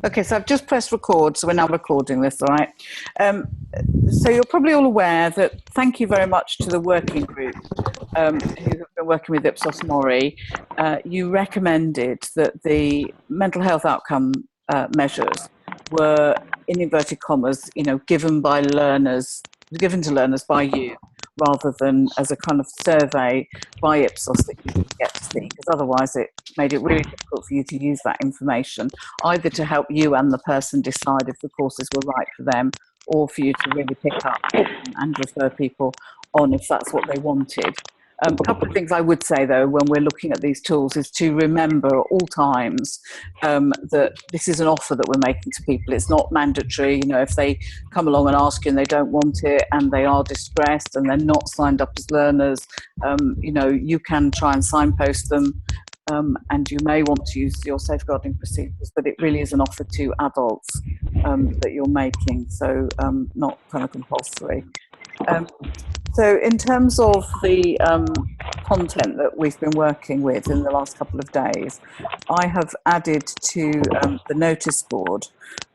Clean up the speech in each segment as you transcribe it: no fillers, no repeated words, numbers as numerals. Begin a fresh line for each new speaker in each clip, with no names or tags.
Okay, so I've just pressed record, so we're now recording this, all right? Um, so you're probably all aware that, thank you very much to the working group who have been working with Ipsos Mori. You recommended that the mental health outcome measures were, in inverted commas, given given to learners by you, rather than as a kind of survey by Ipsos that you could get to see, because otherwise it made it really difficult for you to use that information, either to help you and the person decide if the courses were right for them, or for you to really pick up and refer people on if that's what they wanted. A couple of things I would say, though, when we're looking at these tools is to remember at all times that this is an offer that we're making to people. It's not mandatory. If they come along and ask you and they don't want it and they are distressed and they're not signed up as learners, you can try and signpost them, and you may want to use your safeguarding procedures, but it really is an offer to adults that you're making, so not kind of compulsory. So in terms of the content that we've been working with in the last couple of days, I have added to the notice board.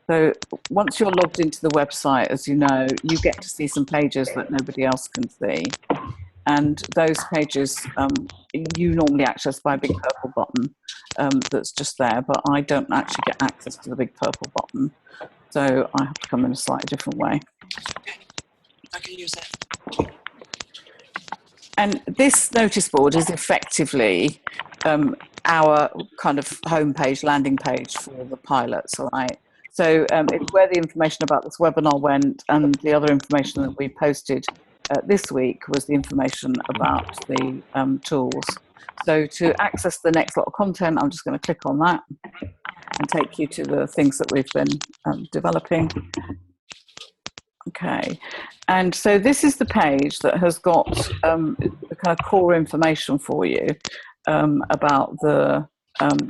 So once you're logged into the website, as you know, you get to see some pages that nobody else can see. And those pages you normally access by a big purple button that's just there, but I don't actually get access to the big purple button. So I have to come in a slightly different way.
Okay, I can use it.
And this notice board is effectively our kind of homepage, landing page for the pilots, all right? So it's where the information about this webinar went, and the other information that we posted this week was the information about the tools. So to access the next lot of content, I'm just going to click on that and take you to the things that we've been developing. Okay, and so this is the page that has got the kind of core information for you about the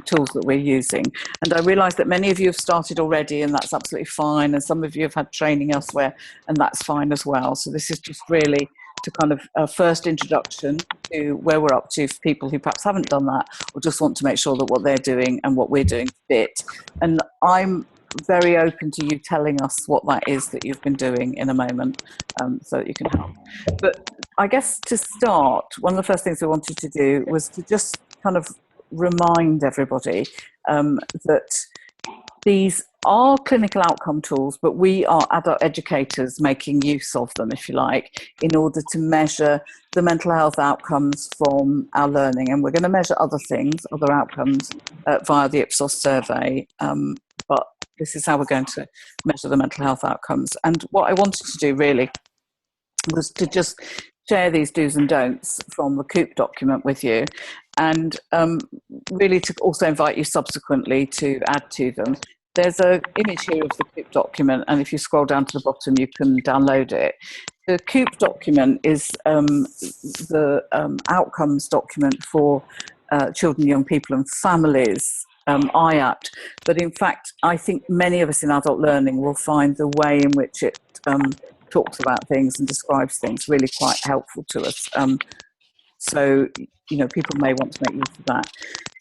tools that we're using. And I realise that many of you have started already, and that's absolutely fine, and some of you have had training elsewhere, and that's fine as well. So this is just really to kind of a first introduction to where we're up to for people who perhaps haven't done that, or just want to make sure that what they're doing and what we're doing fit. And I'm very open to you telling us what that is that you've been doing in a moment, so that you can help. But I guess to start, one of the first things we wanted to do was to just kind of remind everybody that these are clinical outcome tools, but we are adult educators making use of them, if you like, in order to measure the mental health outcomes from our learning. And we're going to measure other things, other outcomes, via the Ipsos survey. But this is how we're going to measure the mental health outcomes. And what I wanted to do really was to just share these do's and don'ts from the COOP document with you, and really to also invite you subsequently to add to them. There's an image here of the COOP document, and if you scroll down to the bottom, you can download it. The COOP document is the outcomes document for children, young people and families, IAPT. But in fact, I think many of us in adult learning will find the way in which it talks about things and describes things really quite helpful to us. So, people may want to make use of that.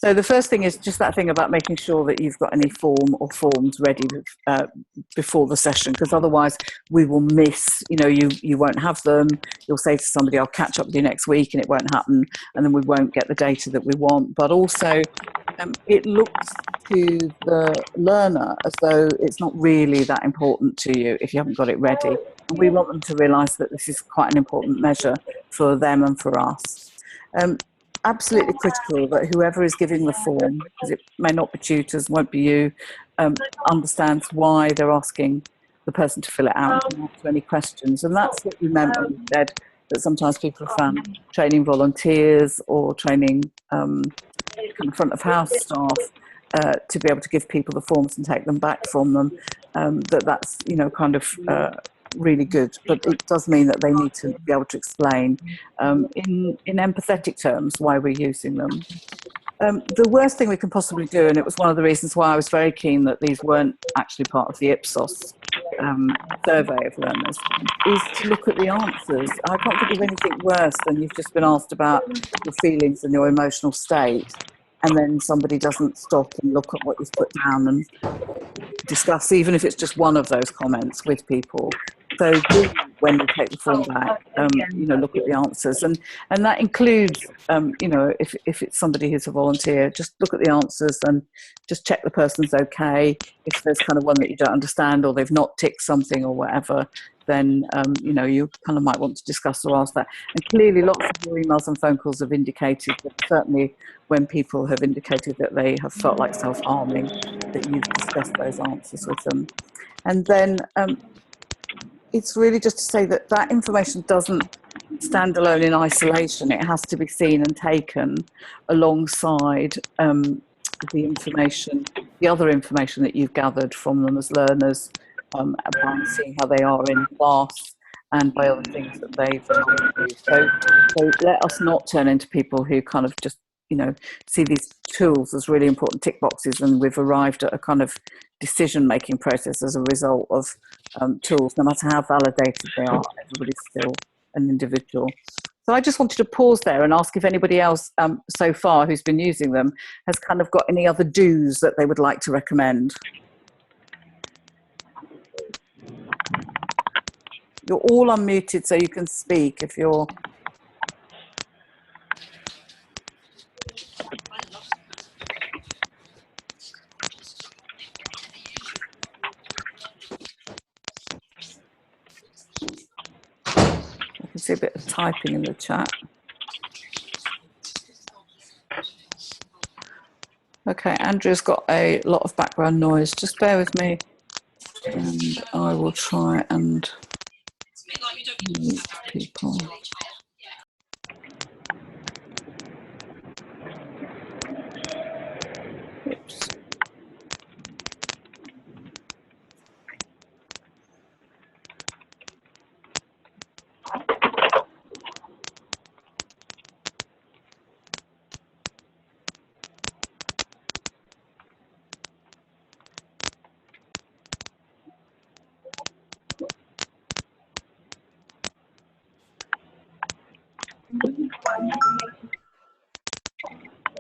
So the first thing is just that thing about making sure that you've got any form or forms ready before the session, because otherwise we will miss, you won't have them. You'll say to somebody, I'll catch up with you next week, and it won't happen, and then we won't get the data that we want. But also it looks to the learner as though it's not really that important to you if you haven't got it ready. And we want them to realise that this is quite an important measure for them and for us. Absolutely critical that whoever is giving the form, because it may not be tutors, won't be you, understands why they're asking the person to fill it out and answer any questions. And that's what we meant when we said that sometimes people have found training volunteers or training front of house staff to be able to give people the forms and take them back from them, that's kind of really good. But it does mean that they need to be able to explain in empathetic terms why we're using them. The worst thing we can possibly do, and it was one of the reasons why I was very keen that these weren't actually part of the Ipsos survey of learners, is to look at the answers. I can't think of anything worse than you've just been asked about your feelings and your emotional state, and then somebody doesn't stop and look at what you've put down and discuss, even if it's just one of those comments with people. So do, when you take the form back, you know, look at the answers, and that includes, you know, if it's somebody who's a volunteer, just look at the answers and just check the person's okay. If there's kind of one that you don't understand, or they've not ticked something or whatever, then you know, you kind of might want to discuss or ask that. And clearly, lots of your emails and phone calls have indicated that, certainly when people have indicated that they have felt like self-harming, that you've discussed those answers with them. And then it's really just to say that that information doesn't stand alone in isolation. It has to be seen and taken alongside the information, the other information that you've gathered from them as learners, by seeing how they are in class and by other things that they've told you. So let us not turn into people who kind of just, you know, see these tools as really important tick boxes, and we've arrived at a kind of decision-making process as a result of tools. No matter how validated they are, everybody's still an individual. So I just wanted to pause there and ask if anybody else so far who's been using them has kind of got any other do's that they would like to recommend. You're all unmuted, so you can speak if you're... I can see a bit of typing in the chat. Okay, Andrew's got a lot of background noise. Just bear with me, and I will try and mute people. Oops.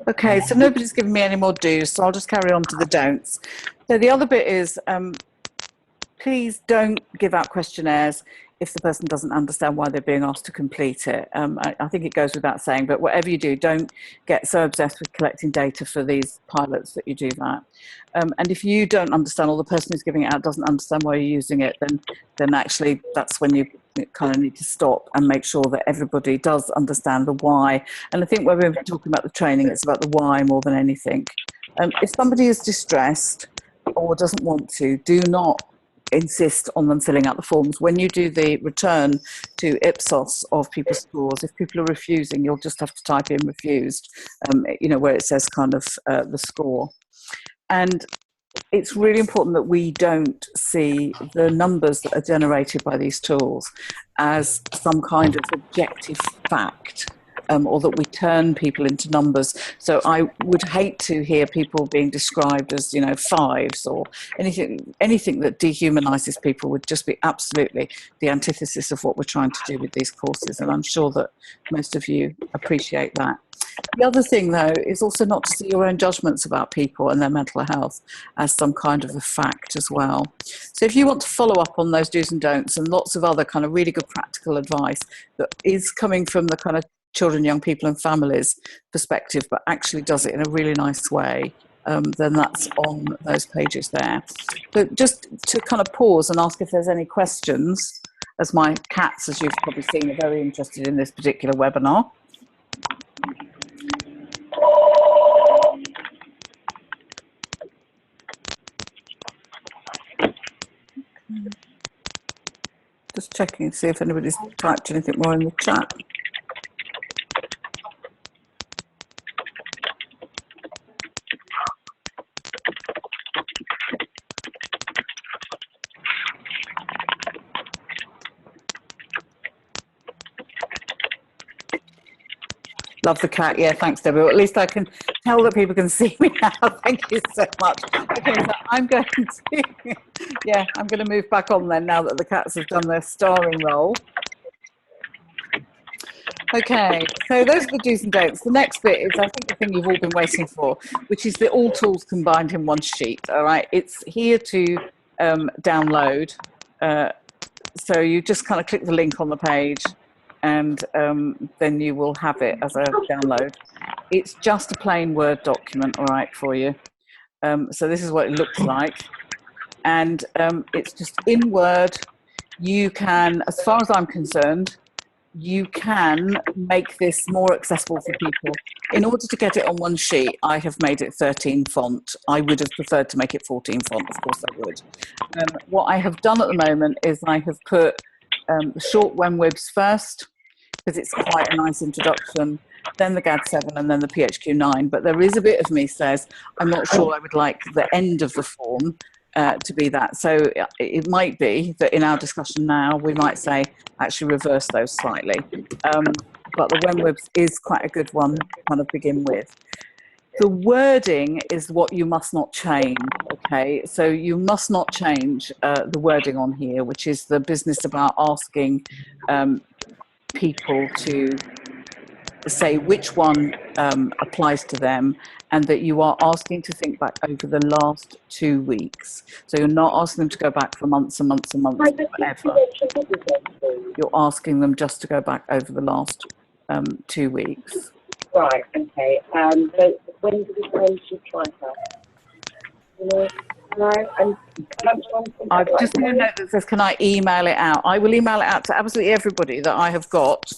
Okay, so nobody's given me any more do's, so I'll just carry on to the don'ts. So the other bit is, please don't give out questionnaires if the person doesn't understand why they're being asked to complete it. I think it goes without saying, but whatever you do, don't get so obsessed with collecting data for these pilots that you do that. And if you don't understand, or the person who's giving it out doesn't understand why you're using it, then actually that's when you kind of need to stop and make sure that everybody does understand the why. And I think when we're talking about the training, it's about the why more than anything. If somebody is distressed or doesn't want to, do not insist on them filling out the forms. When you do the return to Ipsos of people's scores, if people are refusing, you'll just have to type in refused, you know, where it says kind of the score. And it's really important that we don't see the numbers that are generated by these tools as some kind of objective fact, or that we turn people into numbers. So I would hate to hear people being described as, you know, fives or anything that dehumanizes people. Would just be absolutely the antithesis of what we're trying to do with these courses. And I'm sure that most of you appreciate that. The other thing, though, is also not to see your own judgments about people and their mental health as some kind of a fact as well. So if you want to follow up on those do's and don'ts and lots of other kind of really good practical advice that is coming from the kind of children, young people and families perspective, but actually does it in a really nice way, then that's on those pages there. But just to kind of pause and ask if there's any questions, as my cats, as you've probably seen, are very interested in this particular webinar. Just checking to see if anybody's typed anything more in the chat. Love the cat. Yeah, thanks, Debbie. Well, at least I can tell that people can see me now. Thank you so much. Okay, so I'm going to, yeah, I'm going to move back on then now that the cats have done their starring role. Okay, so those are the do's and don'ts. The next bit is, I think, the thing you've all been waiting for, which is the all tools combined in one sheet. All right, it's here to download. So you just kind of click the link on the page, and then you will have it as a download. It's just a plain Word document, all right, for you. So this is what it looks like, and it's just in Word. You can, as far as I'm concerned, you can make this more accessible for people. In order to get it on one sheet, I have made it 13 font. I would have preferred to make it 14 font, of course I would. What I have done at the moment is I have put the short WEMWIBs first, because it's quite a nice introduction, then the GAD7 and then the PHQ9. But there is a bit of me says, I'm not sure I would like the end of the form to be that. So it might be that in our discussion now, we might say, actually reverse those slightly. But the WEMWIBs is quite a good one to kind of begin with. The wording is what you must not change, okay? So you must not change the wording on here, which is the business about asking people to say which one applies to them, and that you are asking to think back over the last 2 weeks. So you're not asking them to go back for months and months and months, whatever. You're asking them just to go back over the last 2 weeks.
Right, okay. So when do we go to try that? You know, and
I've just seen a note that says, can I email it out? I will email it out to absolutely everybody that I have got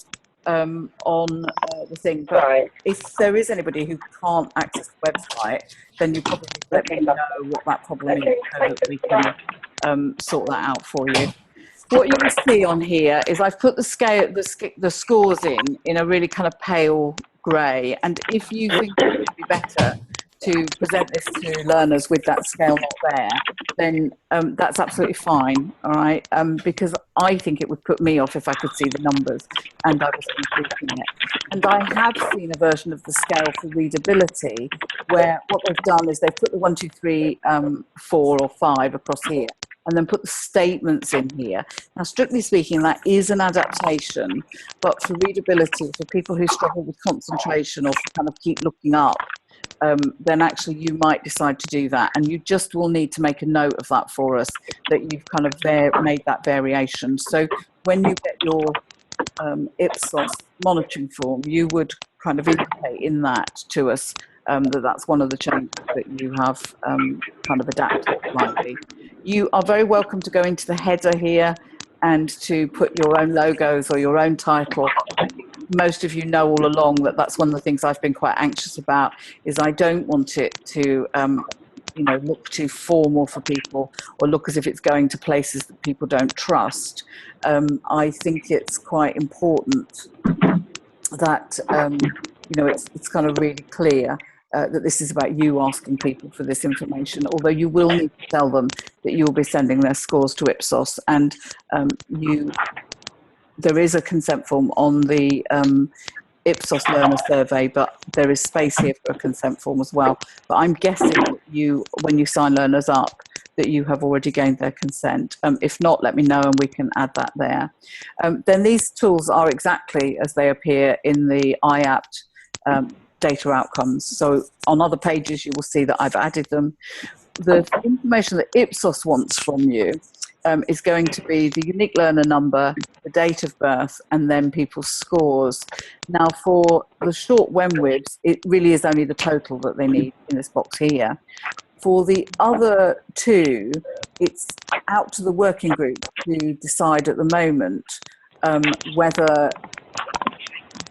on the thing. But
right.
If there is anybody who can't access the website, then you probably let me know what that problem is so that we can sort that out for you. What you will see on here is I've put the scale, the scores in a really kind of pale grey. And if you think it would be better to present this to learners with that scale not there, then that's absolutely fine, all right? Because I think it would put me off if I could see the numbers and I was completing it. And I have seen a version of the scale for readability where what they've done is they've put the 1, 2, 3, 4 or 5 across here, and then put the statements in here. Now, strictly speaking, that is an adaptation, but for readability, for people who struggle with concentration or kind of keep looking up, then actually you might decide to do that. And you just will need to make a note of that for us, that you've kind of made that variation. So when you get your Ipsos monitoring form, you would kind of indicate in that to us that that's one of the changes that you have kind of adapted slightly. You are very welcome to go into the header here and to put your own logos or your own title. I think most of you know all along that that's one of the things I've been quite anxious about, is I don't want it to look too formal for people or look as if it's going to places that people don't trust. I think it's quite important that it's kind of really clear that this is about you asking people for this information, although you will need to tell them that you'll be sending their scores to Ipsos, and there is a consent form on the Ipsos learner survey, but there is space here for a consent form as well. But I'm guessing that when you sign learners up, that you have already gained their consent. If not, let me know and we can add that there. Then these tools are exactly as they appear in the IAPT data outcomes. So on other pages, you will see that I've added them. The information that Ipsos wants from you is going to be the unique learner number, the date of birth, and then people's scores. Now, for the short WEMWIBs, it really is only the total that they need in this box here. For the other two, it's out to the working group to decide at the moment whether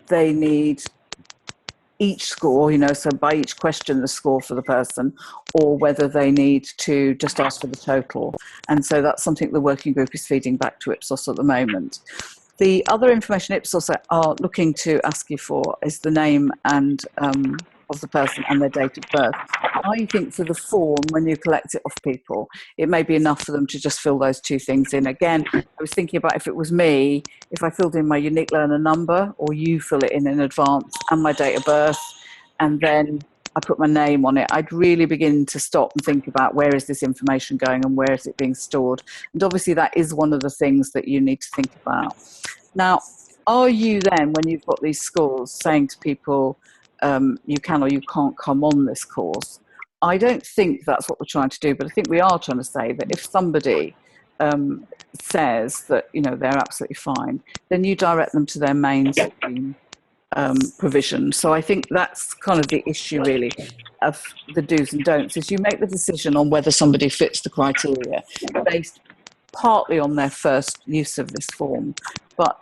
they need each score, so by each question the score for the person, or whether they need to just ask for the total. And so that's something the working group is feeding back to Ipsos at the moment. The other information Ipsos are looking to ask you for is the name and of the person and their date of birth. I think for the form, when you collect it off people, it may be enough for them to just fill those two things in. Again, I was thinking about if it was me, if I filled in my unique learner number, or you fill it in advance, and my date of birth, and then I put my name on it, I'd really begin to stop and think about where is this information going and where is it being stored. And obviously that is one of the things that you need to think about. Now, are you then, when you've got these scores, saying to people, you can or you can't come on this course? I don't think that's what we're trying to do, but I think we are trying to say that if somebody says that, you know, they're absolutely fine, then you direct them to their mainstream provision. So I think that's kind of the issue, really, of the do's and don'ts, is you make the decision on whether somebody fits the criteria based partly on their first use of this form, but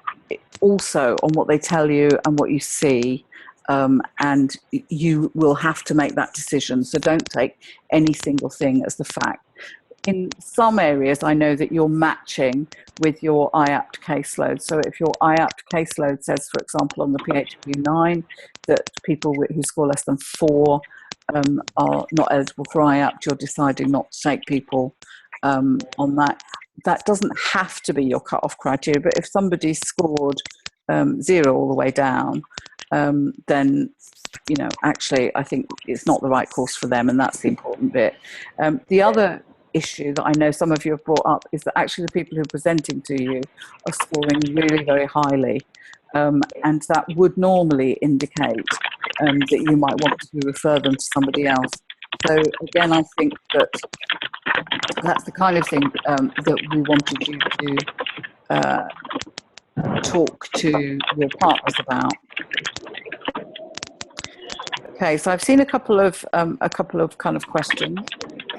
also on what they tell you and what you see. And you will have to make that decision. So don't take any single thing as the fact. In some areas, I know that you're matching with your IAPT caseload. So if your IAPT caseload says, for example, on the PHQ 9, that people who score less than 4 are not eligible for IAPT, you're deciding not to take people on that. That doesn't have to be your cut-off criteria, but if somebody scored 0 all the way down, then, you know, actually, I think it's not the right course for them, and that's the important bit. The other issue that I know some of you have brought up is that actually the people who are presenting to you are scoring really very highly, and that would normally indicate that you might want to refer them to somebody else. So again, I think that that's the kind of thing that we wanted you to talk to your partners about. Okay, so I've seen a couple of kind of questions.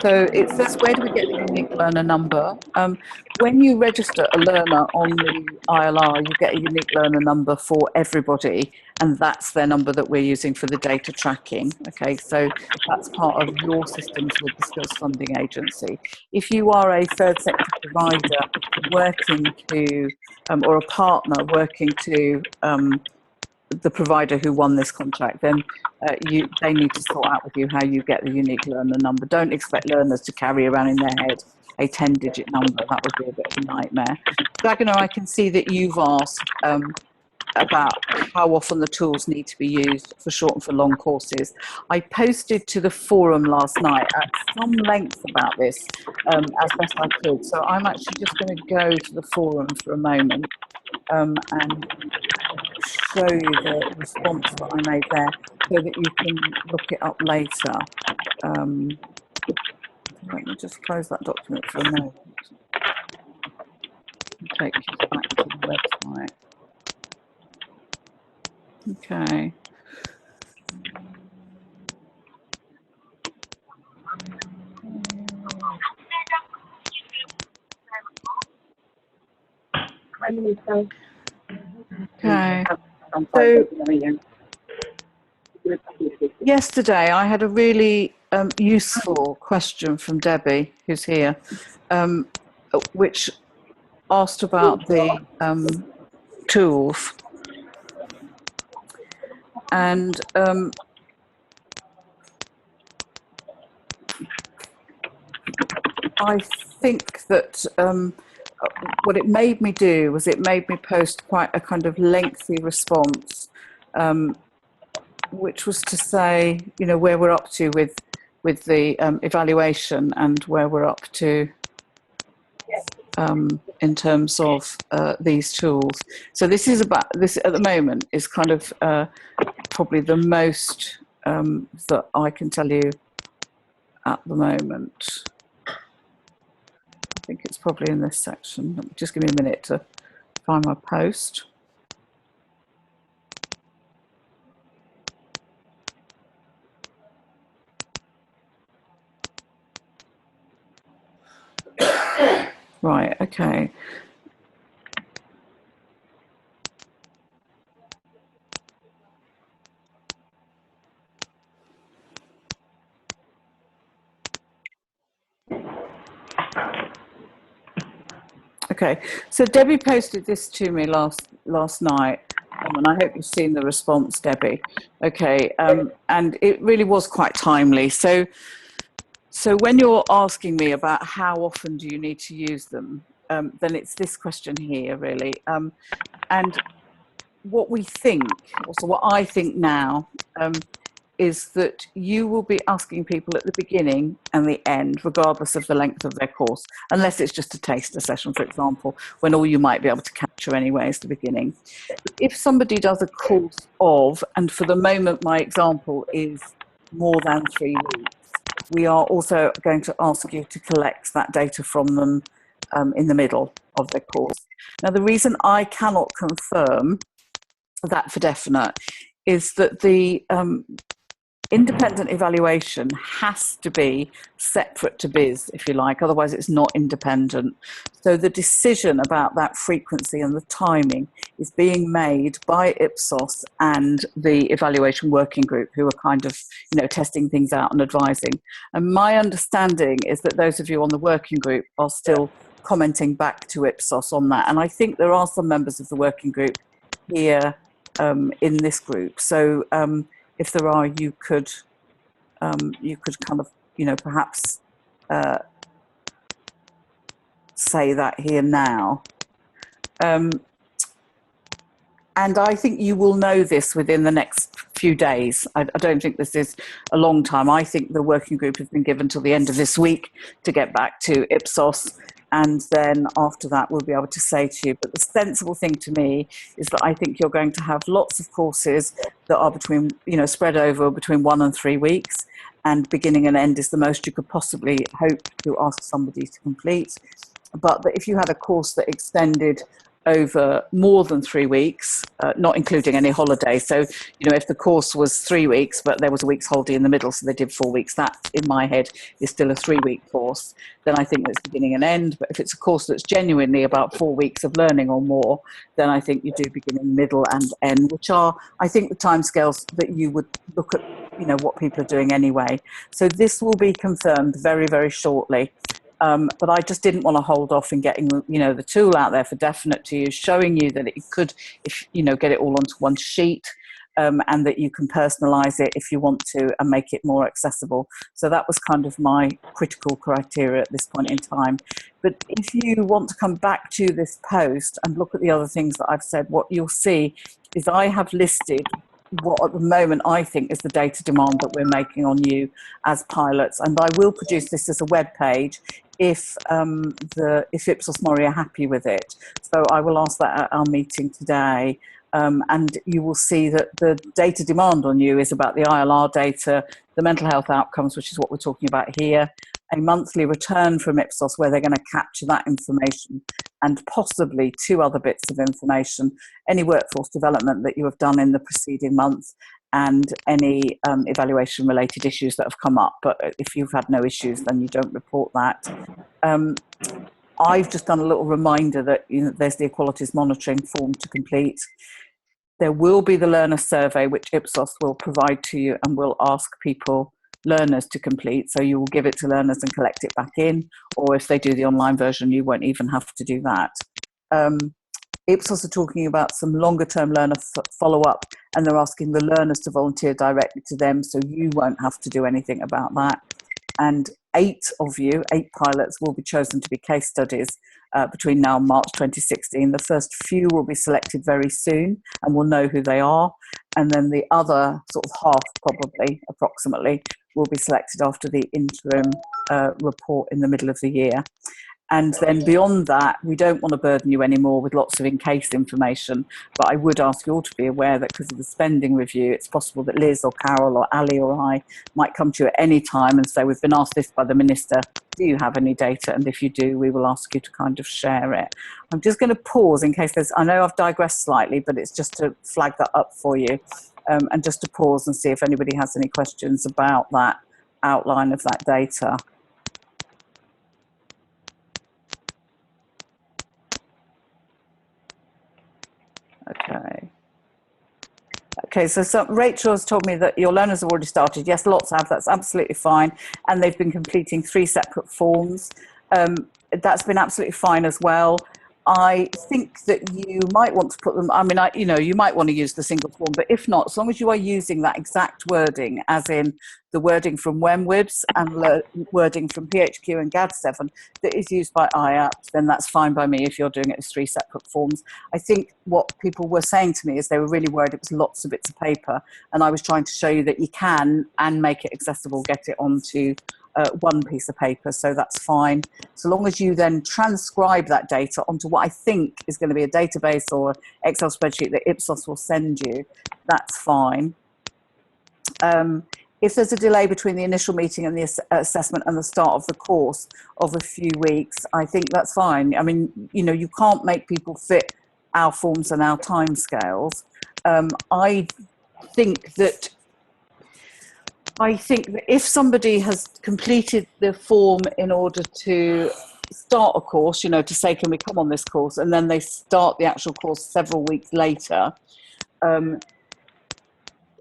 So it says, where do we get the unique learner number? When you register a learner on the ILR, you get a unique learner number for everybody, and that's their number that we're using for the data tracking. Okay, so that's part of your systems with the Skills Funding Agency. If you are a third sector provider working to, or a partner working to the provider who won this contract, then they need to sort out with you how you get the unique learner number. Don't expect learners to carry around in their head a 10-digit number. That would be a bit of a nightmare. Dragona, I can see that you've asked about how often the tools need to be used for short and for long courses. I posted to the forum last night at some length about this as best I could. So I'm actually just going to go to the forum for a moment and show you the response that I made there so that you can look it up later. Let me just close that document for a moment and take you back to the website. Okay. Okay. So yesterday I had a really useful question from Debbie, who's here, which asked about the tools. And I think that what it made me do was it made me post quite a kind of lengthy response, which was to say, you know, where we're up to with the evaluation and where we're up to in terms of these tools. So this is about, this at the moment is kind of probably the most that I can tell you at the moment. I think it's probably in this section. Just give me a minute to find my post. Right, okay. Okay, so Debbie posted this to me last night, and I hope you've seen the response, Debbie. Okay, and it really was quite timely. So when you're asking me about how often do you need to use them, then it's this question here, really. And what we think, also what I think now, is that you will be asking people at the beginning and the end, regardless of the length of their course, unless it's just a taster session, for example, when all you might be able to capture anyway is the beginning. If somebody does a course of, and for the moment my example is more than 3 weeks, we are also going to ask you to collect that data from them in the middle of their course. Now, the reason I cannot confirm that for definite is that the independent evaluation has to be separate to BIS, if you like, otherwise it's not independent. So the decision about that frequency and the timing is being made by Ipsos and the evaluation working group, who are kind of, testing things out and advising. And my understanding is that those of you on the working group are still commenting back to Ipsos on that. And I think there are some members of the working group here in this group. So if there are, you could kind of, perhaps say that here now. And I think you will know this within the next few days. I don't think this is a long time. I think the working group has been given till the end of this week to get back to Ipsos. And then after that, we'll be able to say to you. But the sensible thing to me is that I think you're going to have lots of courses that are between, spread over between 1 and 3 weeks. And beginning and end is the most you could possibly hope to ask somebody to complete. But that if you had a course that extended over more than 3 weeks, not including any holiday. So, if the course was 3 weeks, but there was a week's holiday in the middle, so they did 4 weeks, that in my head is still a 3-week course, then I think that's beginning and end. But if it's a course that's genuinely about 4 weeks of learning or more, then I think you do beginning, middle and end, which are, I think, the timescales that you would look at, what people are doing anyway. So this will be confirmed very, very shortly. But I just didn't want to hold off in getting, the tool out there for definite to you, showing you that it could, get it all onto one sheet, and that you can personalize it if you want to and make it more accessible. So that was kind of my critical criteria at this point in time. But if you want to come back to this post and look at the other things that I've said, what you'll see is I have listed what at the moment I think is the data demand that we're making on you as pilots, and I will produce this as a web page if Ipsos Mori are happy with it. So I will ask that at our meeting today, and you will see that the data demand on you is about the ILR data, the mental health outcomes, which is what we're talking about here, a monthly return from Ipsos where they're going to capture that information, and possibly 2 other bits of information, any workforce development that you have done in the preceding month, and any evaluation related issues that have come up. But if you've had no issues, then you don't report that. I've just done a little reminder that there's the equalities monitoring form to complete. There will be the learner survey, which Ipsos will provide to you and will ask learners to complete. So you will give it to learners and collect it back in, or if they do the online version, you won't even have to do that. Ipsos are talking about some longer term learner follow-up, and they're asking the learners to volunteer directly to them, so you won't have to do anything about that. And 8 pilots will be chosen to be case studies between now and March 2016. The first few will be selected very soon, and we'll know who they are. And then the other sort of half, probably, approximately, will be selected after the interim report in the middle of the year. And then beyond that, we don't want to burden you anymore with lots of in-case information, but I would ask you all to be aware that because of the spending review, it's possible that Liz or Carol or Ali or I might come to you at any time and say, we've been asked this by the Minister, do you have any data? And if you do, we will ask you to kind of share it. I'm just going to pause in case I know I've digressed slightly, but it's just to flag that up for you, and just to pause and see if anybody has any questions about that outline of that data. Okay, so Rachel has told me that your learners have already started. Yes, lots have. That's absolutely fine. And they've been completing 3 separate forms. That's been absolutely fine as well. I think that you might want to put them, I mean, you know, you might want to use the single form, but if not, as long as you are using that exact wording, as in the wording from WEMWIBS and wording from PHQ and GAD7 that is used by IAPT, then that's fine by me if you're doing it as 3 separate forms. I think what people were saying to me is they were really worried it was lots of bits of paper, and I was trying to show you that you can, and make it accessible, get it onto one piece of paper, so that's fine. So long as you then transcribe that data onto what I think is going to be a database or Excel spreadsheet that Ipsos will send you, that's fine. If there's a delay between the initial meeting and the assessment and the start of the course of a few weeks, I think that's fine. I mean, you know, you can't make people fit our forms and our timescales. I think that if somebody has completed the form in order to start a course, you know, to say, can we come on this course? And then they start the actual course several weeks later,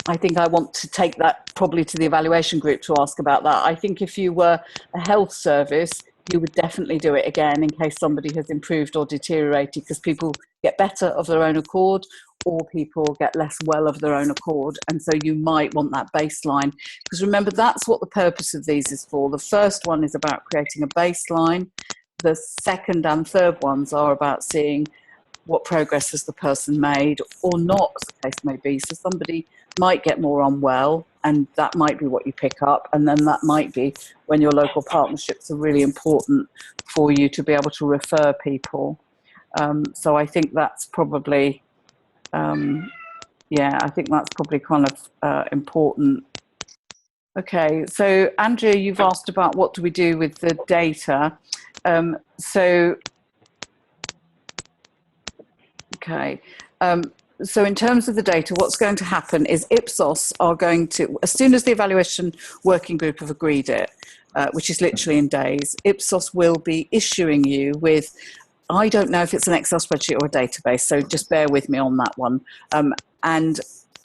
I think I want to take that probably to the evaluation group to ask about that. I think if you were a health service, you would definitely do it again in case somebody has improved or deteriorated, because people get better of their own accord, or people get less well of their own accord. And so you might want that baseline, because remember, that's what the purpose of these is for. The first one is about creating a baseline. The second and third ones are about seeing what progress has the person made or not, as the case may be. So somebody might get more unwell, and that might be what you pick up. And then that might be when your local partnerships are really important for you to be able to refer people. So I think that's probably, yeah, I think that's probably kind of important. Okay, so Andrea, you've asked about what do we do with the data. Okay. So in terms of the data, what's going to happen is Ipsos are going to, as soon as the evaluation working group have agreed it, which is literally in days, Ipsos will be issuing you with, I don't know if it's an Excel spreadsheet or a database, so just bear with me on that one. And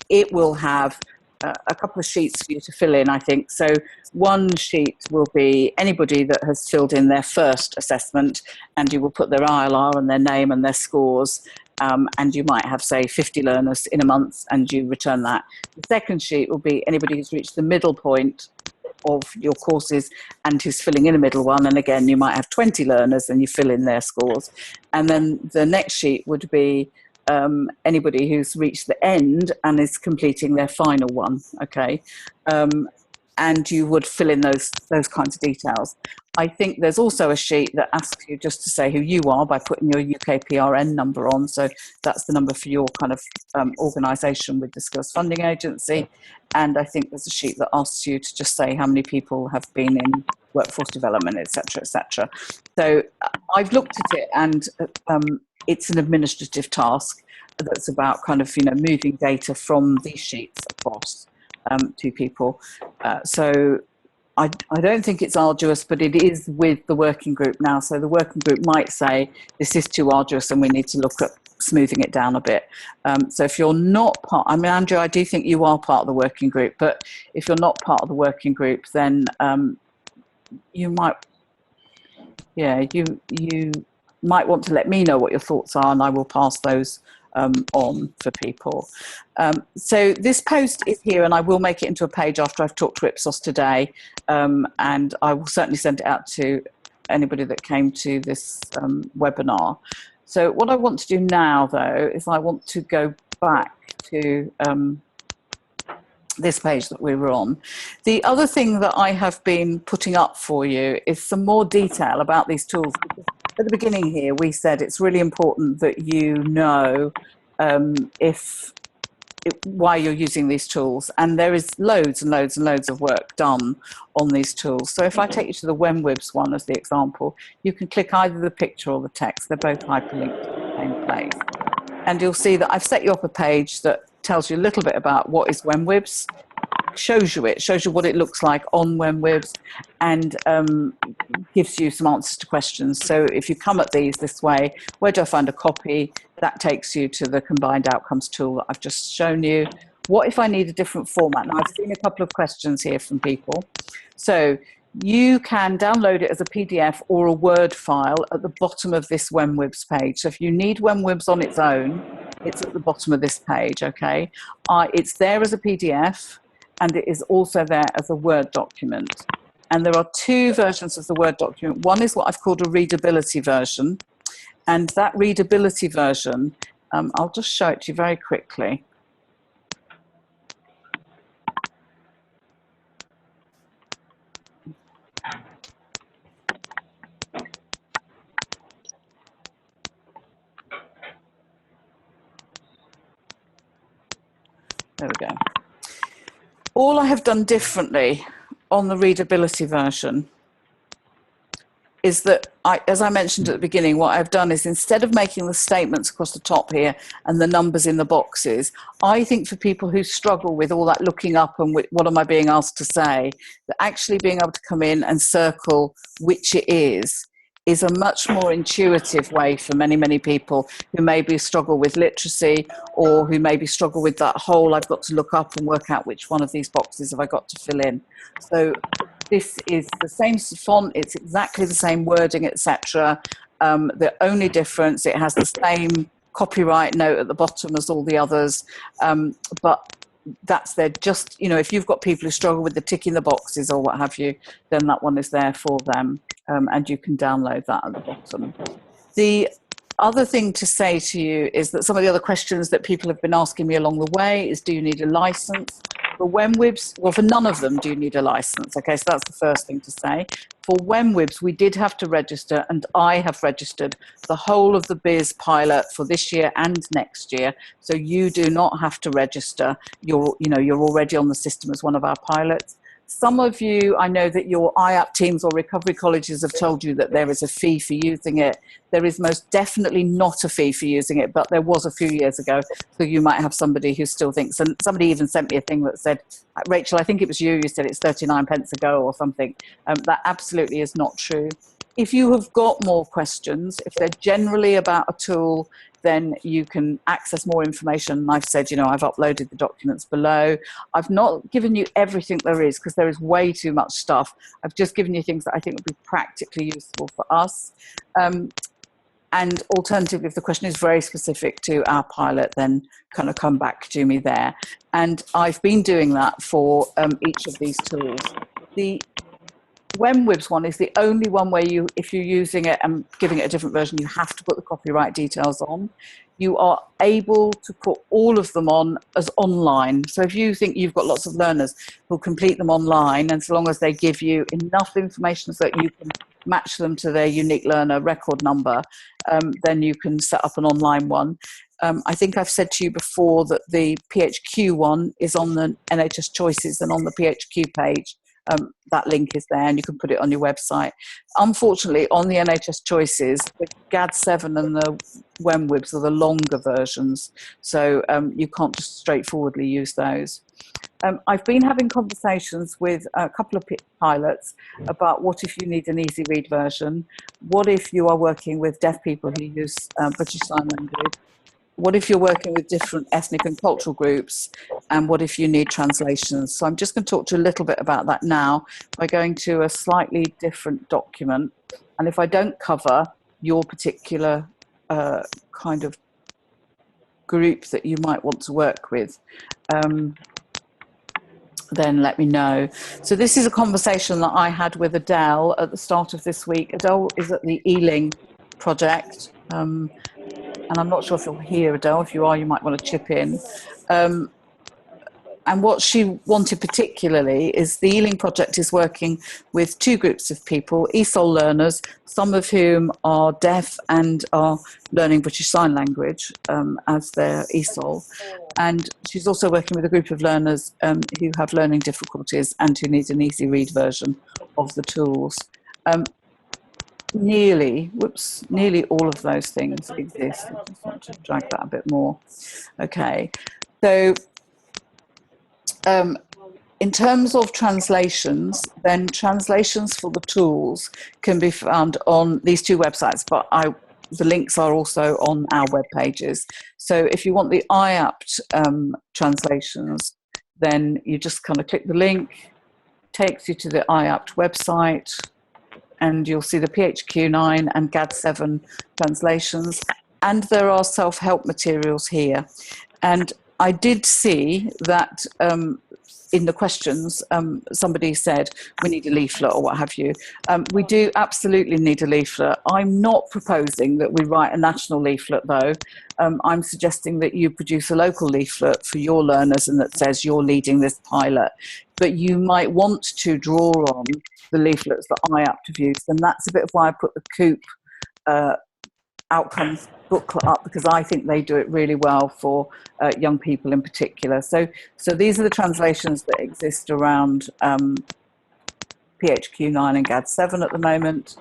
it will have a couple of sheets for you to fill in, I think. So one sheet will be anybody that has filled in their first assessment, and you will put their ILR and their name and their scores. And you might have, say, 50 learners in a month, and you return that. The second sheet will be anybody who's reached the middle point of your courses and who's filling in a middle one. And again, you might have 20 learners and you fill in their scores. And then the next sheet would be anybody who's reached the end and is completing their final one, okay? And you would fill in those kinds of details. I think there's also a sheet that asks you just to say who you are by putting your UKPRN number on. So that's the number for your kind of organisation with the Skills Funding Agency. And I think there's a sheet that asks you to just say how many people have been in workforce development, et cetera, et cetera. So I've looked at it, and it's an administrative task that's about kind of, you know, moving data from these sheets across to people. So I don't think it's arduous, but it is with the working group now. So the working group might say, this is too arduous and we need to look at smoothing it down a bit. So if you're not part, I mean, Andrew, I do think you are part of the working group, but if you're not part of the working group, then you might, yeah, you might want to let me know what your thoughts are, and I will pass those on for people. So this post is here, and I will make it into a page after I've talked to Ipsos today, and I will certainly send it out to anybody that came to this webinar. So what I want to do now, though, is I want to go back to this page that we were on. The other thing that I have been putting up for you is some more detail about these tools. At the beginning here, we said it's really important that you know why you're using these tools. And there is loads and loads and loads of work done on these tools. So if I take you to the WEMWIBS one as the example, you can click either the picture or the text. They're both hyperlinked to the same place. And you'll see that I've set you up a page that tells you a little bit about what is WEMWIBS, shows you what it looks like on WEMWIBS, and gives you some answers to questions. So if you come at these this way, where do I find a copy? That takes you to the combined outcomes tool that I've just shown you. What if I need a different format? Now, I've seen a couple of questions here from people. So you can download it as a PDF or a Word file at the bottom of this WhenWibs page. So if you need WhenWibs on its own, it's at the bottom of this page, okay? It's there as a PDF, and it is also there as a Word document. And there are two versions of the Word document. One is what I've called a readability version. And that readability version, I'll just show it to you very quickly. There we go. All I have done differently on the readability version is that, as I mentioned at the beginning, what I've done is, instead of making the statements across the top here and the numbers in the boxes, I think for people who struggle with all that looking up and what am I being asked to say, that actually being able to come in and circle which it is a much more intuitive way for many, many people who maybe struggle with literacy, or who maybe struggle with that whole, I've got to look up and work out which one of these boxes have I got to fill in. So this is the same font, it's exactly the same wording, etc. The only difference, it has the same copyright note at the bottom as all the others, but that's there just, if you've got people who struggle with the ticking the boxes or what have you, then that one is there for them, and you can download that at the bottom. The other thing to say to you is that some of the other questions that people have been asking me along the way is, do you need a license? For WhenWibs, well, for none of them do you need a license. Okay, so that's the first thing to say. For WhenWibs, we did have to register, and I have registered the whole of the BIS pilot for this year and next year. So you do not have to register. You're already on the system as one of our pilots. Some of you, I know that your IAP teams or recovery colleges have told you that there is a fee for using it. There is most definitely not a fee for using it, but there was a few years ago. So you might have somebody who still thinks, and somebody even sent me a thing that said, Rachel, I think it was you said it's 39 pence a go or something. That absolutely is not true. If you have got more questions, if they're generally about a tool, then you can access more information. I've said, I've uploaded the documents below. I've not given you everything there is, because there is way too much stuff. I've just given you things that I think would be practically useful for us. And alternatively, if the question is very specific to our pilot, then kind of come back to me there. And I've been doing that for each of these tools. The WhenWibs one is the only one where if you're using it and giving it a different version, you have to put the copyright details on. You are able to put all of them on as online. So if you think you've got lots of learners who'll complete them online, and so long as they give you enough information so that you can match them to their unique learner record number, then you can set up an online one. I think I've said to you before that the PHQ one is on the NHS Choices and on the PHQ page. That link is there, and you can put it on your website. Unfortunately, on the NHS Choices, the GAD7 and the WhenWibs are the longer versions, so you can't just straightforwardly use those. I've been having conversations with a couple of pilots about what if you need an easy read version, what if you are working with deaf people who use British Sign Language, what if you're working with different ethnic and cultural groups, and what if you need translations? So I'm just going to talk to you a little bit about that now by going to a slightly different document. And if I don't cover your particular kind of group that you might want to work with, then let me know. So this is a conversation that I had with Adele at the start of this week. Adele is at the Ealing project. And I'm not sure if you're here, Adele. If you are, you might want to chip in. And what she wanted particularly is the Ealing project is working with two groups of people, ESOL learners, some of whom are deaf and are learning British Sign Language as their ESOL. And she's also working with a group of learners who have learning difficulties and who need an easy read version of the tools. Nearly all of those things exist. I just want to drag that a bit more. Okay, so in terms of translations, then translations for the tools can be found on these two websites, but the links are also on our web pages. So if you want the IAPT translations, then you just kind of click the link, takes you to the IAPT website, and you'll see the PHQ-9 and GAD-7 translations, and there are self-help materials here. And I did see that in the questions, somebody said we need a leaflet or what have you. We do absolutely need a leaflet. I'm not proposing that we write a national leaflet, though. I'm suggesting that you produce a local leaflet for your learners and that says you're leading this pilot. But you might want to draw on the leaflets that IAPT have used, and that's a bit of why I put the COOP outcomes booklet up, because I think they do it really well for young people in particular. So these are the translations that exist around PHQ-9 and GAD-7 at the moment.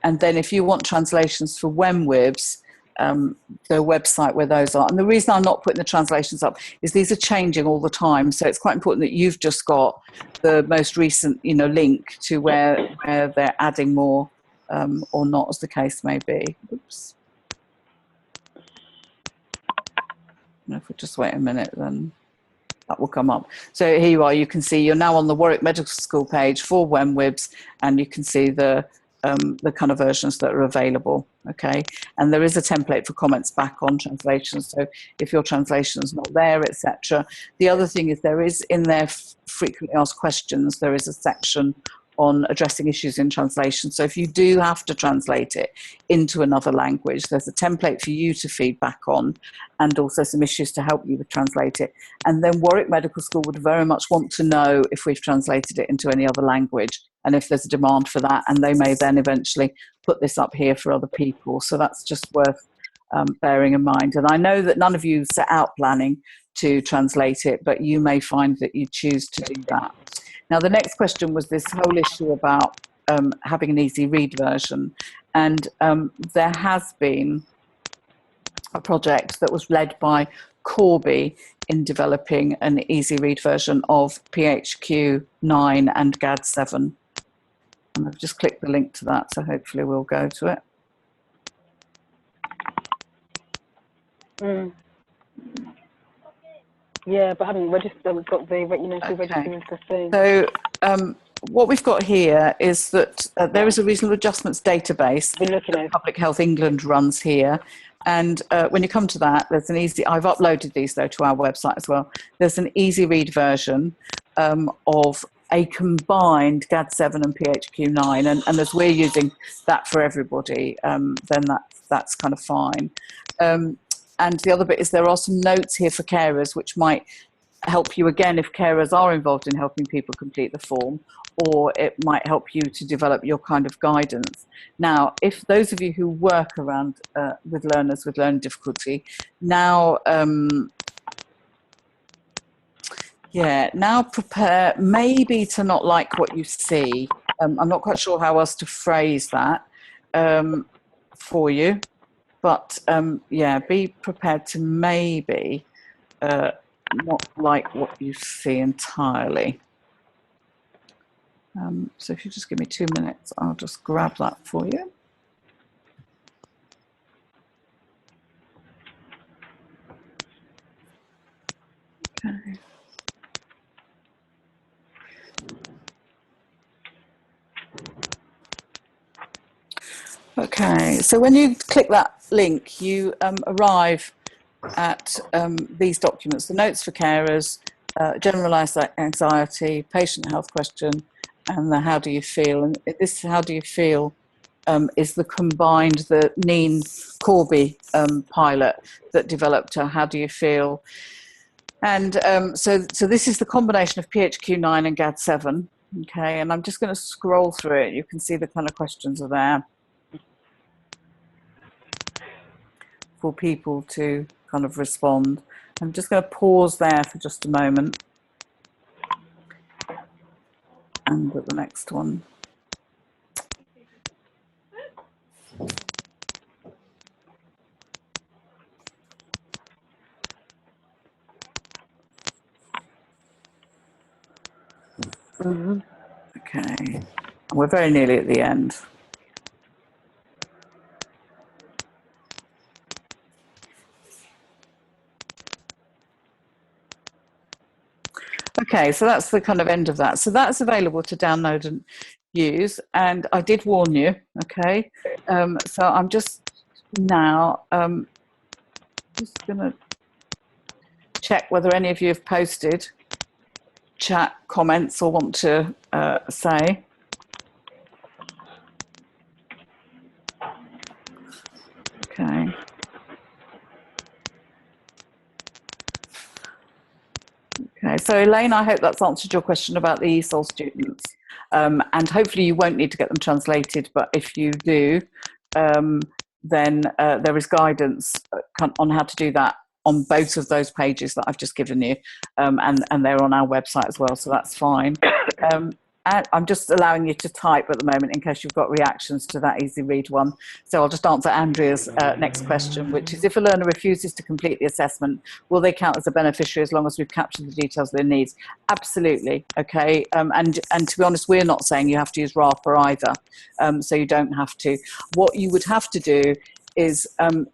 And then if you want translations for WEMWIBs, the website where those are. And the reason I'm not putting the translations up is these are changing all the time. So it's quite important that you've just got the most recent, link to where they're adding more or not, as the case may be. Oops. If we just wait a minute, then that will come up. So here you are. You can see you're now on the Warwick Medical School page for WEMWIBs, and you can see the kind of versions that are available. Okay, and there is a template for comments back on translations. So if your translation is not there, etc. The other thing is there is in there frequently asked questions. There is a section on addressing issues in translation. So if you do have to translate it into another language, there's a template for you to feed back on, and also some issues to help you with translate it. And then Warwick Medical School would very much want to know if we've translated it into any other language and if there's a demand for that. And they may then eventually put this up here for other people. So that's just worth bearing in mind. And I know that none of you set out planning to translate it, but you may find that you choose to do that. Now, the next question was this whole issue about having an easy read version. And there has been a project that was led by Corby in developing an easy read version of PHQ-9 and GAD-7. And I've just clicked the link to that, so hopefully we'll go to it.
Yeah, but I haven't registered. We've got the, registering the thing.
So what we've got here is that there is a reasonable adjustments database that Public Health England runs here. And when you come to that, there's an easy, I've uploaded these though to our website as well. There's an easy read version of a combined GAD-7 and PHQ-9. And as we're using that for everybody, then that's kind of fine. And the other bit is there are some notes here for carers which might help you, again, if carers are involved in helping people complete the form, or it might help you to develop your kind of guidance. Now, if those of you who work around with learners with learning difficulty, now prepare maybe to not like what you see. I'm not quite sure how else to phrase that for you. But be prepared to maybe not like what you see entirely. So if you just give me 2 minutes, I'll just grab that for you. Okay. Okay, so when you click that link, you arrive at these documents: the notes for carers, generalised anxiety, patient health question, and the how do you feel. And this how do you feel is the combined, the Neen Corby pilot that developed a how do you feel. And so this is the combination of PHQ-9 and GAD-7. Okay, and I'm just going to scroll through it. You can see the kind of questions are there for people to kind of respond. I'm just going to pause there for just a moment and at the next one. Okay, we're very nearly at the end. Okay, so that's the kind of end of that. So that's available to download and use. And I did warn you, okay? So I'm just now just going to check whether any of you have posted chat comments or want to say. Okay. Okay, so Elaine, I hope that's answered your question about the ESOL students. And hopefully you won't need to get them translated, but if you do, then there is guidance on how to do that on both of those pages that I've just given you, and they're on our website as well, so that's fine. I'm just allowing you to type at the moment in case you've got reactions to that easy read one. So I'll just answer Andrea's next question, which is, if a learner refuses to complete the assessment, will they count as a beneficiary as long as we've captured the details of their needs? Absolutely, okay. And to be honest, we're not saying you have to use RAPA either, so you don't have to. What you would have to do is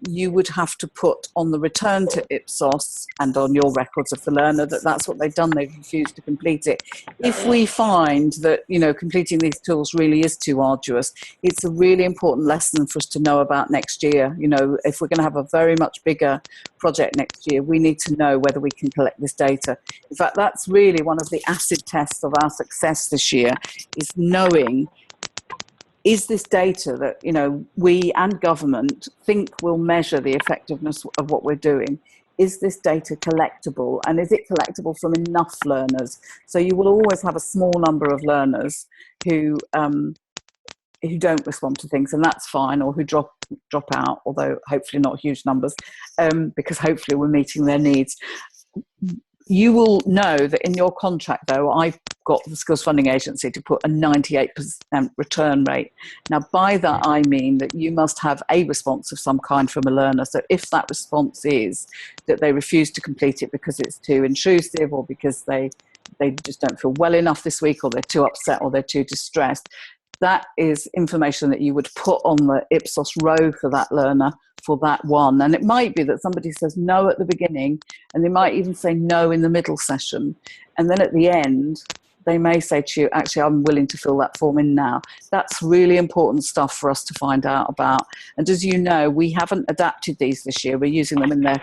you would have to put on the return to Ipsos and on your records of the learner that that's what they've done, they've refused to complete it. If we find that, you know, completing these tools really is too arduous, it's a really important lesson for us to know about next year. You know, if we're going to have a very much bigger project next year, we need to know whether we can collect this data. In fact, that's really one of the acid tests of our success this year, is knowing, is this data that, you know, we and government think will measure the effectiveness of what we're doing? Is this data collectible, and is it collectible from enough learners? So you will always have a small number of learners who don't respond to things, and that's fine, or who drop out, although hopefully not huge numbers, because hopefully we're meeting their needs. You will know that in your contract, though, I've got the Skills Funding Agency to put a 98% return rate. Now, by that, I mean that you must have a response of some kind from a learner. So if that response is that they refuse to complete it because it's too intrusive, or because they just don't feel well enough this week, or they're too upset, or they're too distressed, that is information that you would put on the Ipsos row for that learner for that one. And it might be that somebody says no at the beginning, and they might even say no in the middle session. And then at the end, they may say to you, actually, I'm willing to fill that form in now. That's really important stuff for us to find out about. And as you know, we haven't adapted these this year. We're using them in their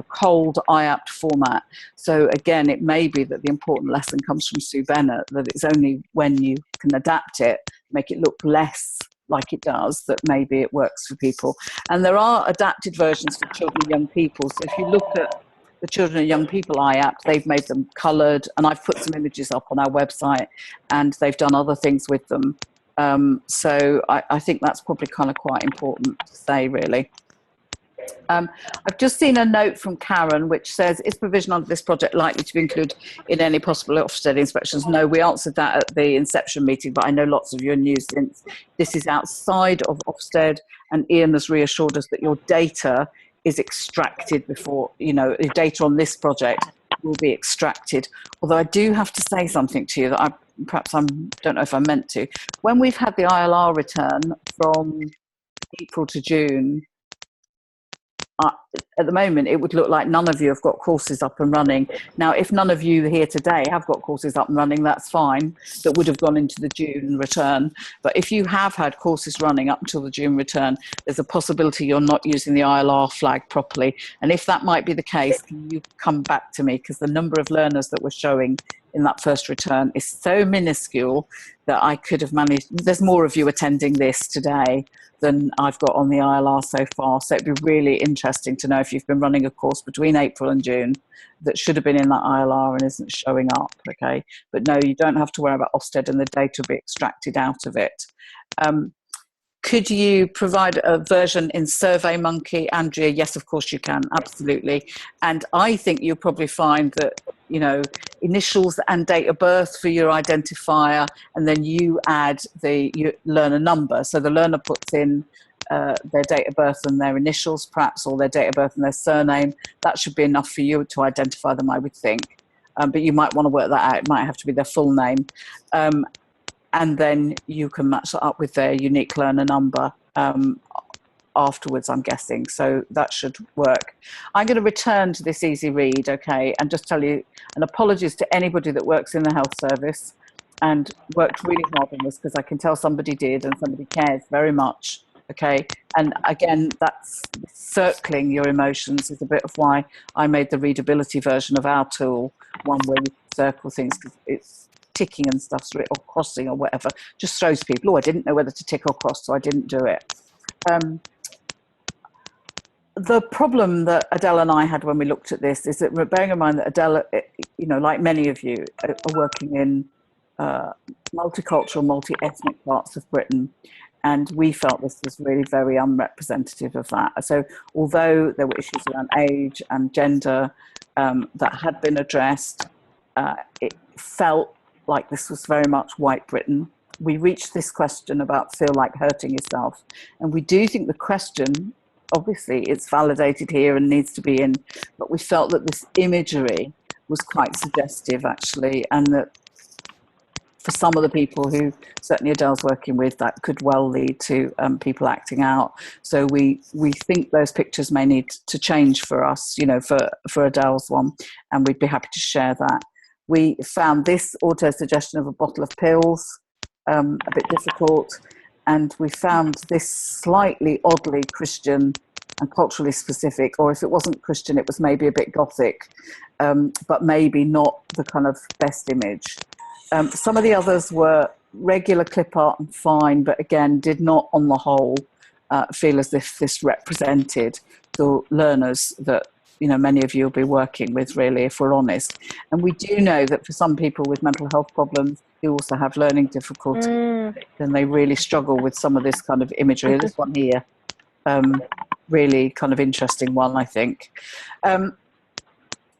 cold IAPT format. So again, it may be that the important lesson comes from Sue Bennett, that it's only when you can adapt it, make it look less like it does, that maybe it works for people. And there are adapted versions for children and young people. So if you look at the children and young people IAPT, they've made them coloured, and I've put some images up on our website, and they've done other things with them. So I think that's probably kind of quite important to say, really. I've just seen a note from Karen which says, is provision under this project likely to be included in any possible Ofsted inspections? No, we answered that at the inception meeting, but I know lots of you are new since. This is outside of Ofsted, and Ian has reassured us that your data is extracted before, the data on this project will be extracted. Although I do have to say something to you that I don't know if I meant to. When we've had the ILR return from April to June, at the moment, it would look like none of you have got courses up and running. Now, if none of you here today have got courses up and running, that's fine. That would have gone into the June return. But if you have had courses running up until the June return, there's a possibility you're not using the ILR flag properly. And if that might be the case, can you come back to me? Because the number of learners that we're showing in that first return is so minuscule that I could have managed. There's more of you attending this today than I've got on the ILR so far. So it'd be really interesting to know if you've been running a course between April and June that should have been in that ILR and isn't showing up, okay? But no, you don't have to worry about Ofsted, and the data will be extracted out of it. Could you provide a version in SurveyMonkey, Andrea? Yes, of course you can, absolutely. And I think you'll probably find that, initials and date of birth for your identifier, and then you add the learner number. So the learner puts in their date of birth and their initials, perhaps, or their date of birth and their surname. That should be enough for you to identify them, I would think. But you might want to work that out. It might have to be their full name. And then you can match that up with their unique learner number afterwards, I'm guessing. So that should work. I'm going to return to this easy read, okay, and just tell you, and apologies to anybody that works in the health service and worked really hard on this, because I can tell somebody did and somebody cares very much, okay. And again, that's circling your emotions is a bit of why I made the readability version of our tool one where you circle things, because it's ticking and stuff, or crossing or whatever, just throws people, oh, I didn't know whether to tick or cross, so I didn't do it. The problem that Adele and I had when we looked at this is that, bearing in mind that Adele, you know, like many of you, are working in multicultural, multi-ethnic parts of Britain, and we felt this was really very unrepresentative of that. So although there were issues around age and gender that had been addressed, it felt like this was very much white Britain. We reached this question about feel like hurting yourself, and we do think the question, obviously it's validated here and needs to be in, but we felt that this imagery was quite suggestive actually, and that for some of the people who certainly Adele's working with, that could well lead to people acting out. So we think those pictures may need to change for us, you know, for Adele's one, and we'd be happy to share that. We found this auto-suggestion of a bottle of pills a bit difficult, and we found this slightly oddly Christian and culturally specific, or if it wasn't Christian, it was maybe a bit Gothic, but maybe not the kind of best image. Some of the others were regular clip art and fine, but again, did not on the whole feel as if this represented the learners that, you know, many of you will be working with, really, if we're honest. And we do know that for some people with mental health problems who also have learning difficulties, then they really struggle with some of this kind of imagery. This one here, really kind of interesting one, I think.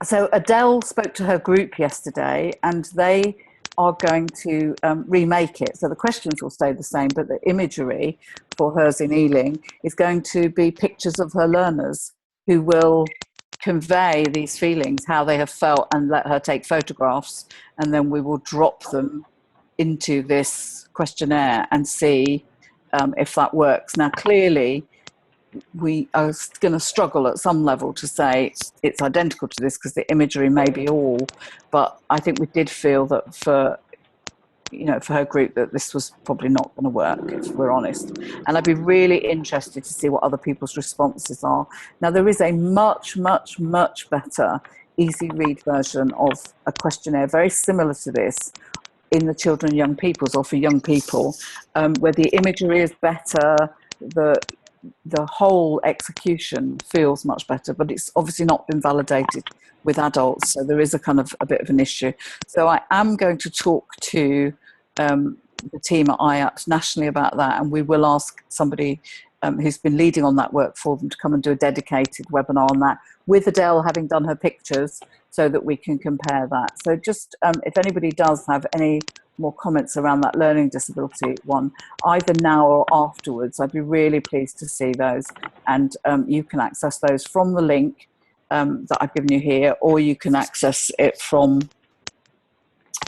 So Adele spoke to her group yesterday, and they are going to remake it. So the questions will stay the same, but the imagery for hers in Ealing is going to be pictures of her learners who will convey these feelings, how they have felt, and let her take photographs, and then we will drop them into this questionnaire and see if that works. Now, clearly, we are going to struggle at some level to say it's identical to this because the imagery may be all, but I think we did feel that for her group that this was probably not going to work, if we're honest. And I'd be really interested to see what other people's responses are. Now, there is a much, much, much better easy read version of a questionnaire very similar to this in the children and young people's, or for young people, where the imagery is better, the whole execution feels much better, but it's obviously not been validated with adults, so there is a kind of a bit of an issue. So I am going to talk to the team at IAPS nationally about that, and we will ask somebody who's been leading on that work for them to come and do a dedicated webinar on that, with Adele having done her pictures, so that we can compare that. So just if anybody does have any more comments around that learning disability one, either now or afterwards, I'd be really pleased to see those. And you can access those from the link that I've given you here, or you can access it from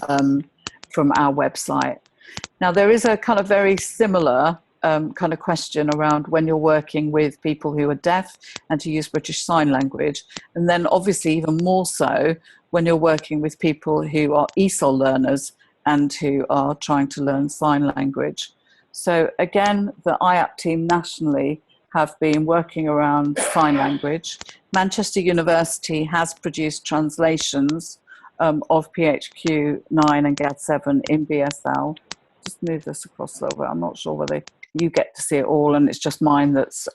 our website. Now, there is a kind of very similar kind of question around when you're working with people who are deaf and to use British Sign Language, and then obviously even more so when you're working with people who are ESOL learners and who are trying to learn sign language. So again, the IAP team nationally have been working around sign language. Manchester University has produced translations of PHQ 9 and GAD 7 in BSL. Just move this across a little bit. I'm not sure whether you get to see it all, and it's just mine that's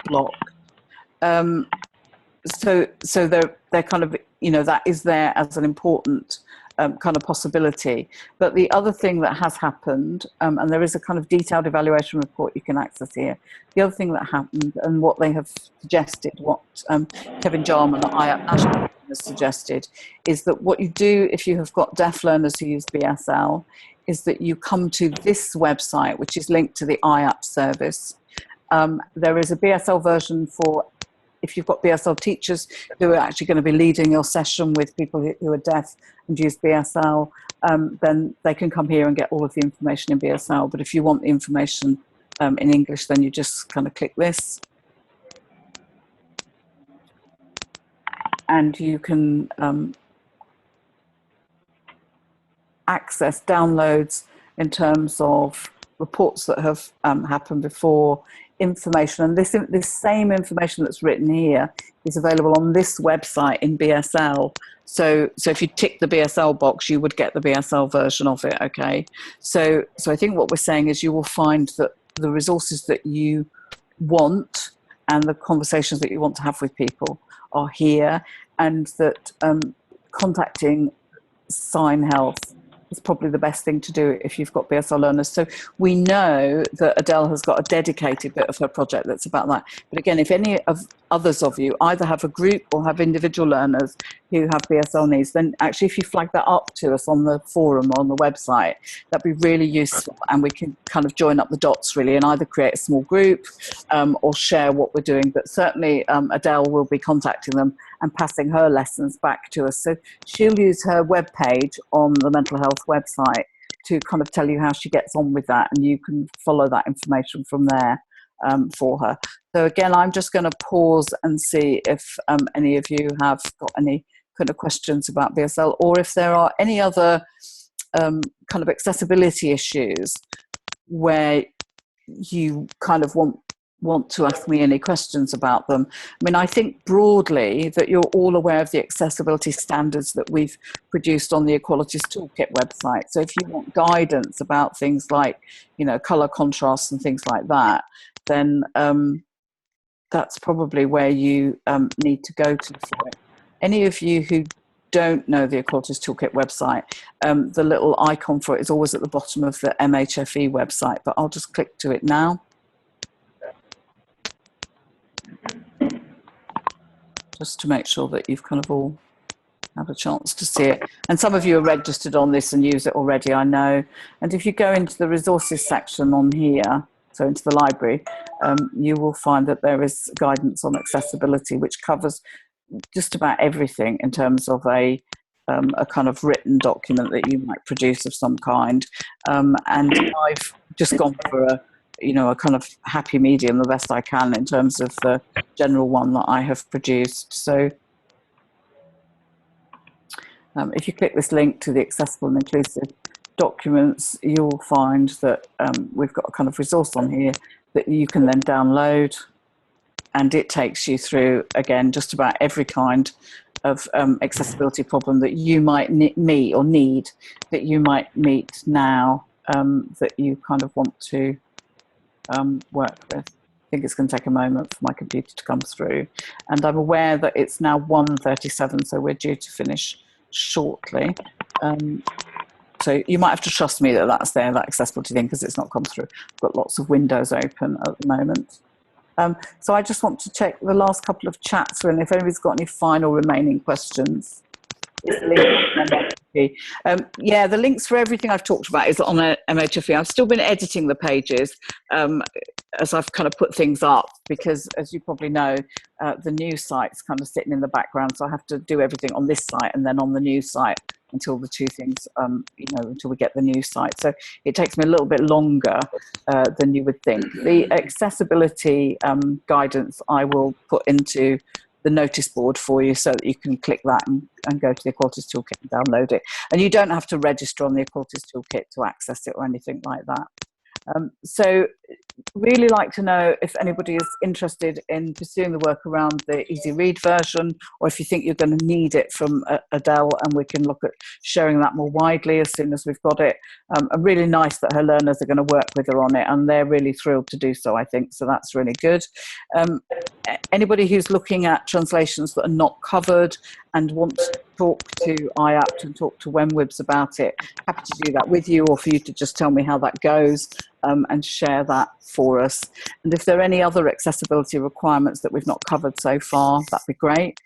blocked. So they're kind of, that is there as an important kind of possibility. But the other thing that has happened, and there is a kind of detailed evaluation report you can access here. The other thing that happened, and what they have suggested, what Kevin Jarman at IAP National has suggested, is that what you do if you have got deaf learners who use BSL is that you come to this website, which is linked to the IAP service. There is a BSL version for if you've got BSL teachers who are actually going to be leading your session with people who are deaf and use BSL, then they can come here and get all of the information in BSL. But if you want the information in English, then you just kind of click this. And you can access downloads in terms of reports that have happened before, information, and this same information that's written here is available on this website in BSL. So if you tick the BSL box, you would get the BSL version of it. Okay, so I think what we're saying is you will find that the resources that you want and the conversations that you want to have with people are here, and that contacting Sign Health is probably the best thing to do if you've got BSL learners. So we know that Adele has got a dedicated bit of her project that's about that. But again, if any of others of you either have a group or have individual learners who have BSL needs, then actually if you flag that up to us on the forum or on the website, that'd be really useful, and we can kind of join up the dots really and either create a small group or share what we're doing. But certainly Adele will be contacting them and passing her lessons back to us. So she'll use her webpage on the mental health website to kind of tell you how she gets on with that, and you can follow that information from there for her. So again, I'm just going to pause and see if any of you have got any kind of questions about BSL, or if there are any other kind of accessibility issues where you kind of want to ask me any questions about them. I mean, I think broadly that you're all aware of the accessibility standards that we've produced on the Equalities Toolkit website. So if you want guidance about things like, you know, colour contrasts and things like that, then that's probably where you need to go to for it. Any of you who don't know the Equalities Toolkit website, the little icon for it is always at the bottom of the MHFE website, but I'll just click to it now. Just to make sure that you've kind of all had a chance to see it. And some of you are registered on this and use it already, I know. And if you go into the resources section on here, so into the library, you will find that there is guidance on accessibility, which covers just about everything in terms of a kind of written document that you might produce of some kind. And I've just gone for a kind of happy medium, the best I can, in terms of the general one that I have produced. So if you click this link to the accessible and inclusive documents, you'll find that we've got a kind of resource on here that you can then download, and it takes you through, again, just about every kind of accessibility problem that you might meet or need, that you might meet now, that you kind of want to work with. I think it's going to take a moment for my computer to come through, and I'm aware that it's now 1:37, so we're due to finish shortly. So you might have to trust me that that's there, that accessibility thing, because it's not come through. I've got lots of windows open at the moment. So I just want to check the last couple of chats, and if anybody's got any final remaining questions. Yeah, the links for everything I've talked about is on MHFE. I've still been editing the pages as I've kind of put things up, because as you probably know, the new site's kind of sitting in the background, so I have to do everything on this site and then on the new site until the two things, until we get the new site. So it takes me a little bit longer than you would think. The accessibility guidance I will put into the notice board for you, so that you can click that and go to the Equalities Toolkit and download it. And you don't have to register on the Equalities Toolkit to access it or anything like that. So really like to know if anybody is interested in pursuing the work around the easy read version, or if you think you're going to need it from Adele, and we can look at sharing that more widely as soon as we've got it. And really nice that her learners are going to work with her on it, and they're really thrilled to do so, I think, so that's really good. Anybody who's looking at translations that are not covered and want to talk to IAPT and talk to WEMWIBS about it, happy to do that with you, or for you to just tell me how that goes and share that for us. And if there are any other accessibility requirements that we've not covered so far, that'd be great.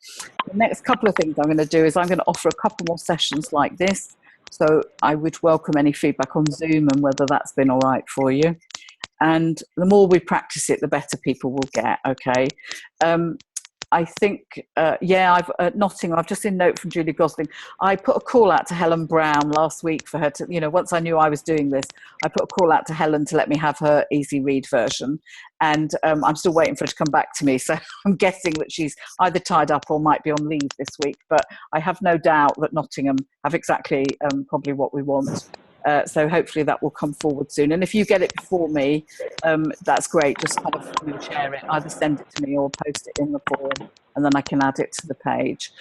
The next couple of things I'm going to do is I'm going to offer a couple more sessions like this. So I would welcome any feedback on Zoom and whether that's been all right for you. And the more we practice it, the better people will get, okay? I think, yeah, I've Nottingham. I've just seen a note from Julie Gosling. I put a call out to Helen Brown last week for her to, once I knew I was doing this, I put a call out to Helen to let me have her easy read version. And I'm still waiting for her to come back to me. So I'm guessing that she's either tied up or might be on leave this week. But I have no doubt that Nottingham have exactly probably what we want. So hopefully that will come forward soon. And if you get it before me, that's great. Just kind of share it, either send it to me or post it in the forum, and then I can add it to the page.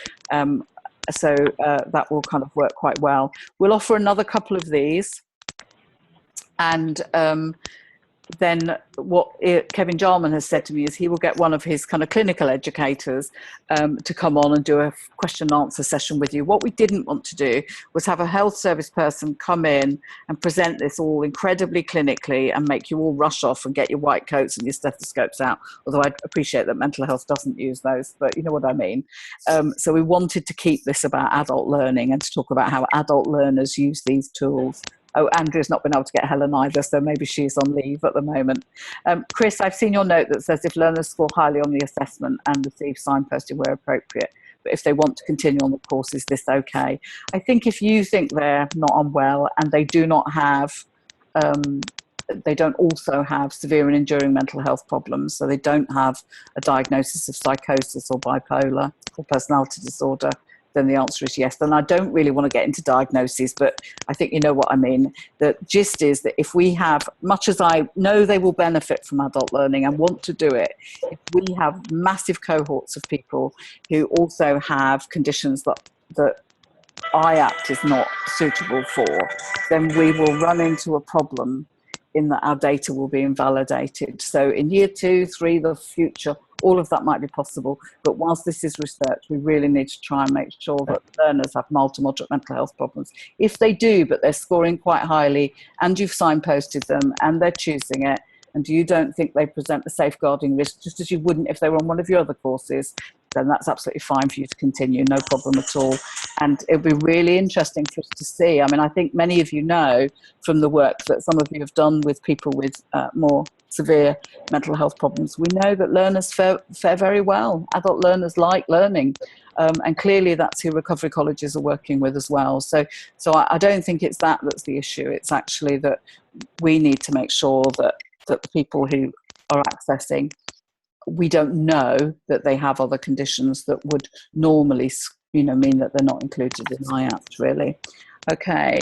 So that will kind of work quite well. We'll offer another couple of these. And then what Kevin Jarman has said to me is he will get one of his kind of clinical educators to come on and do a question and answer session with you. What we didn't want to do was have a health service person come in and present this all incredibly clinically and make you all rush off and get your white coats and your stethoscopes out, although I appreciate that mental health doesn't use those, but you know what I mean. So we wanted to keep this about adult learning and to talk about how adult learners use these tools. Oh, Andrew's not been able to get Helen either, so maybe she's on leave at the moment. Chris, I've seen your note that says if learners score highly on the assessment and receive signposting where appropriate, but if they want to continue on the course, is this okay? I think if you think they're not unwell and they do not have, they don't also have severe and enduring mental health problems, so they don't have a diagnosis of psychosis or bipolar or personality disorder, then the answer is yes. Then I don't really want to get into diagnoses, but I think you know what I mean. The gist is that if we have, much as I know they will benefit from adult learning and want to do it, if we have massive cohorts of people who also have conditions that IAPT is not suitable for, then we will run into a problem in that our data will be invalidated. So in year 2, 3, the future, all of that might be possible. But whilst this is research, we really need to try and make sure that learners have mild to moderate mental health problems. If they do, but they're scoring quite highly and you've signposted them and they're choosing it, and you don't think they present a safeguarding risk, just as you wouldn't if they were on one of your other courses, then that's absolutely fine for you to continue, no problem at all. And it'll be really interesting for us to see. I mean, I think many of you know from the work that some of you have done with people with more severe mental health problems, we know that learners fare very well. Adult learners like learning. And clearly that's who recovery colleges are working with as well. So I don't think it's that's the issue. It's actually that we need to make sure that the people who are accessing, we don't know that they have other conditions that would normally, mean that they're not included in IAPT, really. Okay.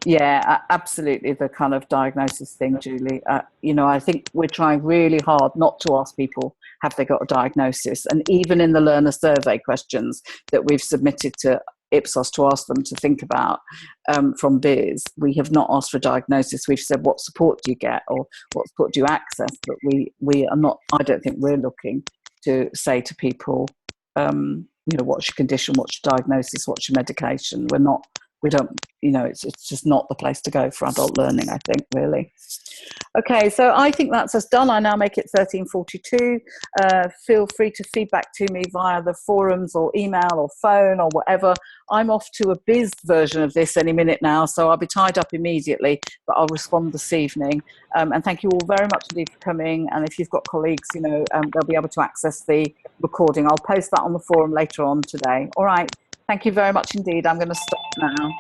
Yeah, absolutely. The kind of diagnosis thing, Julie. I think we're trying really hard not to ask people, have they got a diagnosis? And even in the learner survey questions that we've submitted to Ipsos to ask them to think about from BIS, we have not asked for a diagnosis. We've said, what support do you get or what support do you access? But we are not, I don't think we're looking to say to people, what's your condition, what's your diagnosis, what's your medication? It's just not the place to go for adult learning, I think, really. Okay, so I think that's us done. I now make it 13:42. Feel free to feedback to me via the forums or email or phone or whatever. I'm off to a BIS version of this any minute now, so I'll be tied up immediately, but I'll respond this evening. And thank you all very much indeed for coming. And if you've got colleagues, they'll be able to access the recording. I'll post that on the forum later on today. All right. Thank you very much indeed. I'm going to stop now.